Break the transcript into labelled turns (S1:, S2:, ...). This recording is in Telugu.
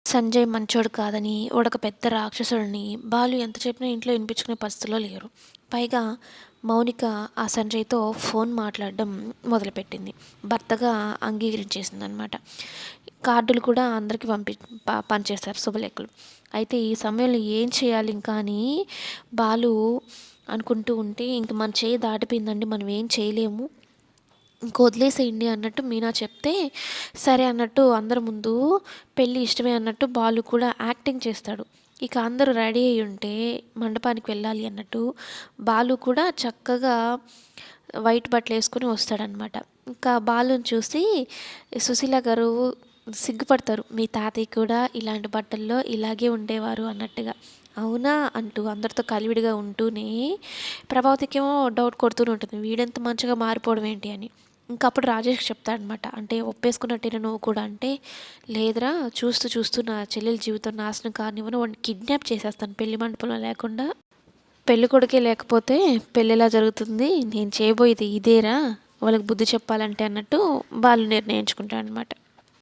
S1: సంజయ్ మంచోడు కాదని, వాడొక పెద్ద రాక్షసుడని బాలు ఎంత చెప్పినా ఇంట్లో వినిపించుకునే పరిస్థితిలో లేరు. పైగా మౌనిక ఆ సంజయ్‌తో ఫోన్ మాట్లాడడం మొదలుపెట్టింది. భర్తగా అంగీకరించేసిందనమాట. కార్డులు కూడా అందరికి పంచేశారు శుభలేఖలు. అయితే ఈ సమయంలో ఏం చేయాలి ఇంకా అని బాలు అనుకుంటూ ఉంటే, ఇంక మన చేయి దాటిపోయిందండి, మనం ఏం చేయలేము, ఇంక వదిలేసేయండి అన్నట్టు మీనా చెప్తే, సరే అన్నట్టు అందరి ముందు పెళ్ళి ఇష్టమే అన్నట్టు బాలు కూడా యాక్టింగ్ చేస్తాడు. ఇక అందరూ రెడీ అయ్యి ఉంటే మండపానికి వెళ్ళాలి అన్నట్టు బాలు కూడా చక్కగా వైట్ బట్టలు వేసుకొని వస్తాడనమాట. ఇంకా బాలుని చూసి సుశీల గారు సిగ్గుపడతారు. మీ తాతయ్య కూడా ఇలాంటి బట్టల్లో ఇలాగే ఉండేవారు అన్నట్టుగా. అవునా అంటూ అందరితో కలివిడిగా ఉంటూనే ప్రభావతికేమో డౌట్ కొడుతూనే ఉంటుంది, వీడెంత మంచిగా మారిపోవడం ఏంటి అని. ఇంకప్పుడు రాజేష్ చెప్తాడనమాట, అంటే ఒప్పేసుకున్నట్టేనా నువ్వు కూడా అంటే, లేదురా, చూస్తూ చూస్తూ నా చెల్లెల జీవితం నాశనం కానివ్వను, వాడిని కిడ్నాప్ చేసేస్తాను పెళ్లి మండపంలో లేకుండా. పెళ్లి కొడుకే లేకపోతే పెళ్ళి ఎలా జరుగుతుంది, నేను చేయబోయేది ఇదేరా వాళ్ళకి బుద్ధి చెప్పాలంటే అన్నట్టు బాలు నిర్ణయించుకుంటాడనమాట.